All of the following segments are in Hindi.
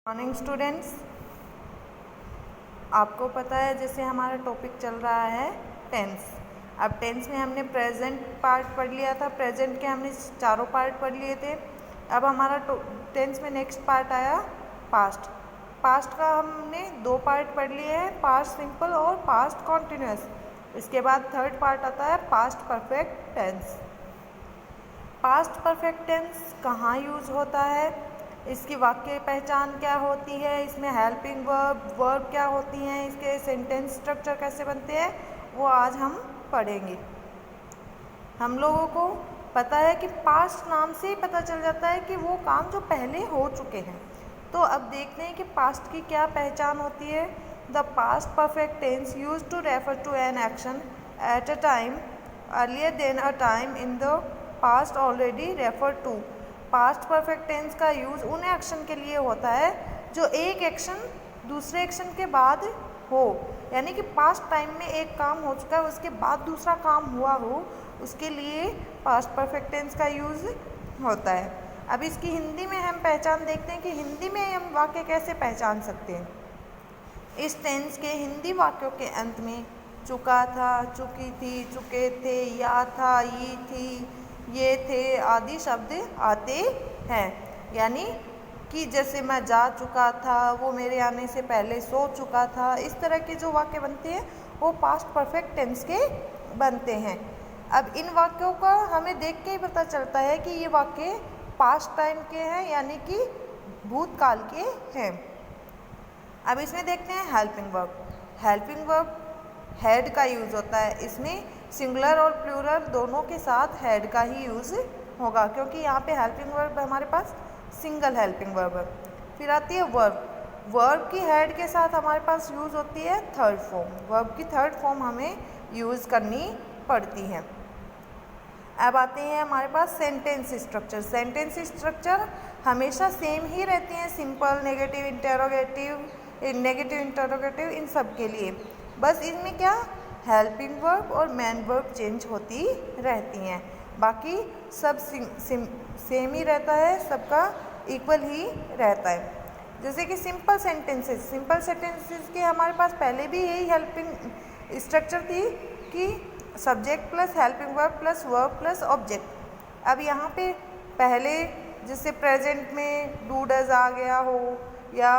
मॉर्निंग स्टूडेंट्स, आपको पता है जैसे हमारा टॉपिक चल रहा है टेंस। अब टेंस में हमने प्रेजेंट पार्ट पढ़ लिया था, प्रेजेंट के हमने चारों पार्ट पढ़ लिए थे। अब हमारा टेंस में नेक्स्ट पार्ट आया पास्ट। पास्ट का हमने दो पार्ट पढ़ लिए हैं, पास्ट सिंपल और पास्ट कॉन्टिन्यूस। इसके बाद थर्ड पार्ट आता है past perfect tense. Past perfect tense कहाँ यूज़ होता है, इसकी वाक्य पहचान क्या होती है, इसमें हेल्पिंग वर्ब क्या होती हैं, इसके सेंटेंस स्ट्रक्चर कैसे बनते हैं, वो आज हम पढ़ेंगे। हम लोगों को पता है कि पास्ट नाम से ही पता चल जाता है कि वो काम जो पहले हो चुके हैं। तो अब देखते हैं कि पास्ट की क्या पहचान होती है। The past perfect tense use to refer to an action at a time earlier than a time in the past already refer to. Past perfect tense का यूज़ उन एक्शन के लिए होता है जो एक एक्शन दूसरे एक्शन के बाद हो, यानी कि पास्ट टाइम में एक काम हो चुका है उसके बाद दूसरा काम हुआ हो, उसके लिए पास्ट परफेक्ट टेंस का यूज़ होता है। अब इसकी हिंदी में हम पहचान देखते हैं कि हिंदी में हम वाक्य कैसे पहचान सकते हैं। इस टेंस के हिंदी वाक्यों के अंत में चुका था, चुकी थी, चुके थे, या था, ये थी, ये थे आदि शब्द आते हैं। यानी कि जैसे मैं जा चुका था, वो मेरे आने से पहले सो चुका था, इस तरह के जो वाक्य बनते हैं वो पास्ट परफेक्ट टेंस के बनते हैं। अब इन वाक्यों का हमें देख के ही पता चलता है कि ये वाक्य पास्ट टाइम के हैं, यानी कि भूतकाल के हैं। अब इसमें देखते हैं helping verb. Helping verb had का यूज़ होता है। इसमें सिंगुलर और प्लूरल दोनों के साथ हैड का ही यूज़ होगा, क्योंकि यहाँ पे हेल्पिंग वर्ब हमारे पास सिंगल हेल्पिंग वर्ब है। फिर आती है वर्ब। वर्ब की हैड के साथ हमारे पास यूज़ होती है थर्ड फॉर्म। वर्ब की थर्ड फॉर्म हमें यूज़ करनी पड़ती है। अब आते हैं हमारे पास सेंटेंस स्ट्रक्चर। सेंटेंस स्ट्रक्चर हमेशा सेम ही रहती हैं, सिंपल, नेगेटिव, इंटरोगेटिव इन सब के लिए। बस इनमें क्या हेल्पिंग वर्ब और मेन वर्ब चेंज होती रहती हैं, बाकी सब सेम ही रहता है, सबका इक्वल ही रहता है। जैसे कि सिंपल सेंटेंसेस के हमारे पास पहले भी यही हेल्पिंग स्ट्रक्चर थी कि subject plus helping verb plus verb plus object. अब यहाँ पे पहले जैसे प्रेजेंट में डू डज आ गया हो या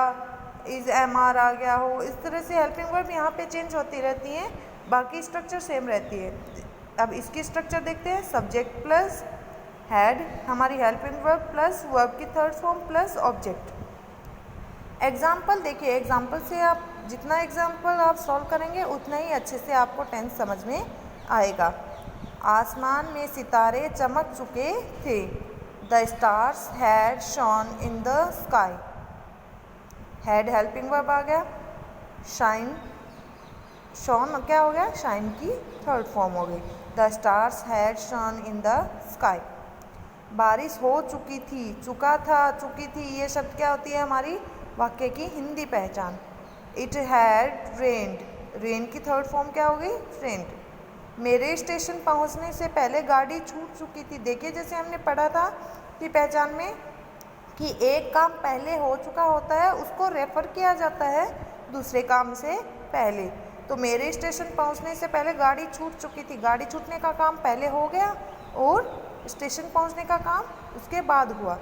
इज एम आर आ गया हो, इस तरह से हेल्पिंग वर्ब यहाँ पे चेंज होती रहती हैं, बाकी स्ट्रक्चर सेम रहती है। अब इसकी स्ट्रक्चर देखते हैं। सब्जेक्ट प्लस हैड हमारी हेल्पिंग वर्ब प्लस वर्ब की third form plus object. Example देखिए, एग्जाम्पल से आप जितना एग्जाम्पल आप सॉल्व करेंगे उतना ही अच्छे से आपको टेंस समझ में आएगा। आसमान में सितारे चमक चुके थे। The stars had shone in the sky. Had helping verb आ गया। शाइन, शॉन क्या हो गया, शाइन की थर्ड फॉर्म हो गई। The stars had shone in the sky. बारिश हो चुकी थी, चुका था, चुकी थी, ये शब्द क्या होती है हमारी वाक्य की हिंदी पहचान। इट हैड रेन्ड, रेन की थर्ड फॉर्म क्या हो गई, फ्रेंड। मेरे स्टेशन पहुंचने से पहले गाड़ी छूट चुकी थी। देखिए जैसे हमने पढ़ा था कि पहचान में कि एक काम पहले हो चुका होता है उसको रेफर किया जाता है दूसरे काम से पहले। तो मेरे स्टेशन पहुंचने से पहले गाड़ी छूट चुकी थी, गाड़ी छूटने का काम पहले हो गया और स्टेशन पहुंचने का काम उसके बाद हुआ।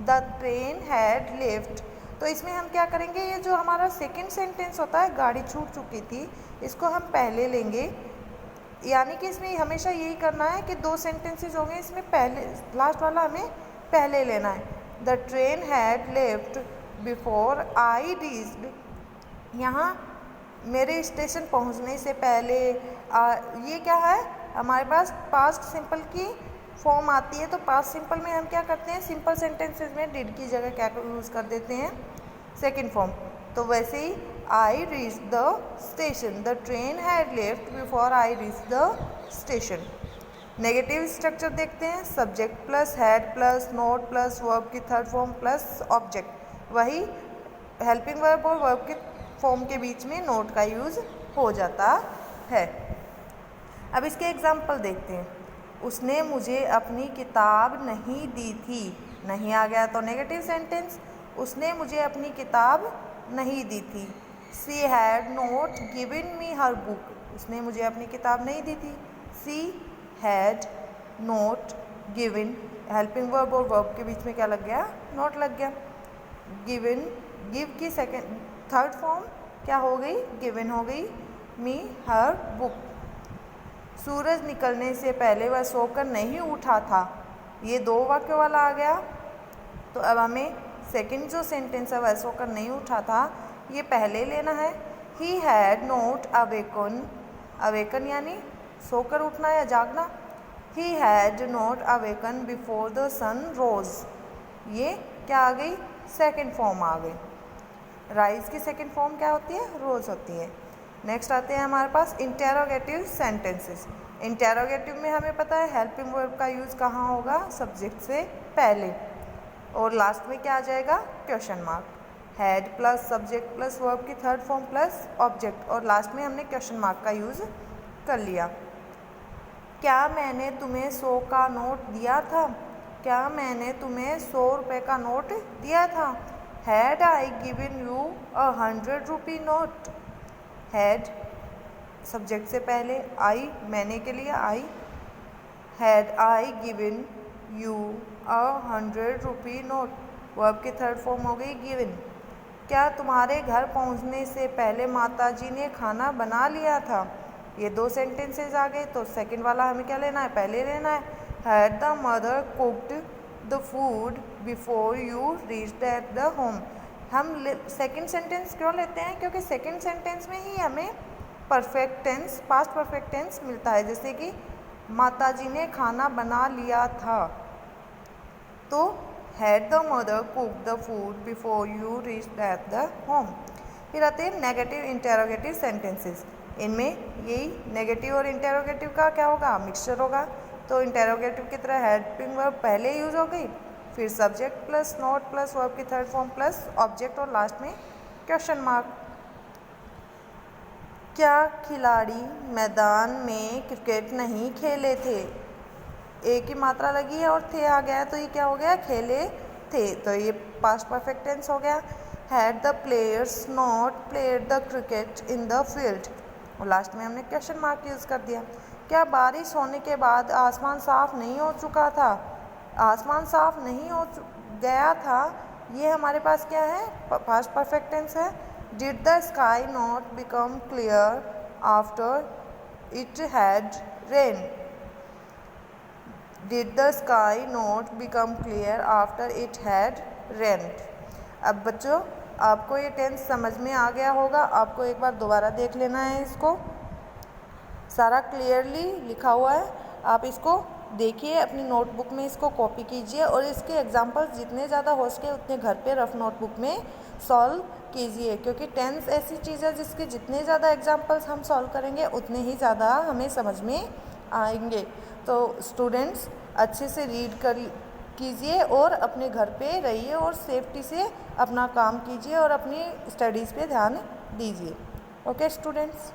द ट्रेन हैड लेफ्ट, तो इसमें हम क्या करेंगे, ये जो हमारा सेकेंड सेंटेंस होता है गाड़ी छूट चुकी थी, इसको हम पहले लेंगे। यानी कि इसमें हमेशा यही करना है कि दो सेंटेंसेस होंगे, इसमें पहले लास्ट वाला हमें पहले लेना है। The train had left before I reached, यहाँ मेरे स्टेशन पहुँचने से पहले ये क्या है हमारे पास पास्ट सिंपल की फॉर्म आती है। तो पास्ट सिंपल में हम क्या करते हैं, सिंपल सेंटेंसेस में डिड की जगह क्या यूज़ कर देते हैं, सेकेंड फॉर्म। तो वैसे ही I reach the station, the train had left before I reach the station. Negative structure देखते हैं। Subject plus had plus not plus verb की थर्ड फॉर्म प्लस ऑब्जेक्ट। वही हेल्पिंग वर्ब और वर्ब के फॉर्म के बीच में नोट का यूज़ हो जाता है। अब इसके एग्जाम्पल देखते हैं। उसने मुझे अपनी किताब नहीं दी थी, नहीं आ गया तो नेगेटिव सेंटेंस। उसने मुझे अपनी किताब नहीं दी थी। She had not given me her book, उसने मुझे अपनी किताब नहीं दी थी। She had not given, helping verb और वर्ब के बीच में क्या लग गया, नॉट लग गया। गिवन, गिव की सेकेंड थर्ड फॉर्म क्या हो गई, गिवन हो गई। मी हर बुक। सूरज निकलने से पहले वह सोकर नहीं उठा था, ये 2 वाक्यों वाला आ गया। तो अब हमें सेकंड जो सेंटेंस है वह सोकर नहीं उठा था, ये पहले लेना है। He had not awaken, awaken यानी सोकर उठना या जागना। He had not awaken before the sun rose, ये क्या आ गई, सेकंड फॉर्म आ गई। राइज की सेकंड फॉर्म क्या होती है, रोज होती है। नेक्स्ट आते हैं हमारे पास इंटेरोगेटिव सेंटेंसेस। इंटेरोगेटिव में हमें पता है हेल्पिंग वर्ब का यूज़ कहाँ होगा, सब्जेक्ट से पहले, और लास्ट में क्या आ जाएगा, question mark. Had plus subject plus verb की थर्ड फॉर्म प्लस ऑब्जेक्ट, और लास्ट में हमने क्वेश्चन मार्क का यूज़ कर लिया। क्या मैंने तुम्हें 100 का नोट दिया था, क्या मैंने तुम्हें 100 रुपये का नोट दिया था। Had I given you 100 rupee note. Had subject से पहले, आई मैंने के लिए I. Had I given you 100 rupee note, verb की थर्ड फॉर्म हो गई गिवन। क्या तुम्हारे घर पहुंचने से पहले माताजी ने खाना बना लिया था, ये 2 सेंटेंसेस आ गए। तो सेकंड वाला हमें क्या लेना है, पहले लेना है। Had the mother cooked the food before you reached at the home. हम सेकंड सेंटेंस क्यों लेते हैं, क्योंकि सेकंड सेंटेंस में ही हमें perfect tense, past perfect tense मिलता है। जैसे कि माताजी ने खाना बना लिया था, तो had the mother cooked the food before you reached at the home. फिर आते हैं नेगेटिव इंटेरोगेटिव सेंटेंसेस। इनमें यही नेगेटिव और इंटेरोगेटिव का क्या होगा, मिक्सचर होगा। तो इंटेरोगेटिव की तरह हेल्पिंग वर्ब पहले यूज हो गई, फिर subject plus not plus verb की थर्ड फॉर्म प्लस ऑब्जेक्ट, और लास्ट में क्वेश्चन मार्क। क्या खिलाड़ी मैदान में क्रिकेट नहीं खेले थे, एक ही मात्रा लगी है और थे आ गया है, तो ये क्या हो गया, खेले थे, तो ये पास्ट परफेक्ट टेंस हो गया। Had the players not played the cricket in the field, और लास्ट में हमने क्वेश्चन मार्क यूज़ कर दिया। क्या बारिश होने के बाद आसमान साफ नहीं हो चुका था, आसमान साफ नहीं हो गया था, ये हमारे पास क्या है, पास्ट परफेक्ट टेंस है। Did the sky not become clear after it had rain, did the sky not become clear after it had rained. अब बच्चों आपको ये टेंस समझ में आ गया होगा, आपको एक बार दोबारा देख लेना है, इसको सारा क्लियरली लिखा हुआ है, आप इसको देखिए, अपनी नोटबुक में इसको कॉपी कीजिए और इसके एग्जाम्पल्स जितने ज़्यादा हो सके उतने घर पे रफ नोटबुक में सॉल्व कीजिए, क्योंकि टेंस ऐसी चीज़ है जिसके जितने ज़्यादा एग्जाम्पल्स हम सॉल्व करेंगे उतने ही ज़्यादा हमें समझ में आएंगे। तो स्टूडेंट्स अच्छे से रीड कीजिए और अपने घर पे रहिए और सेफ्टी से अपना काम कीजिए और अपनी स्टडीज़ पे ध्यान दीजिए। Okay students.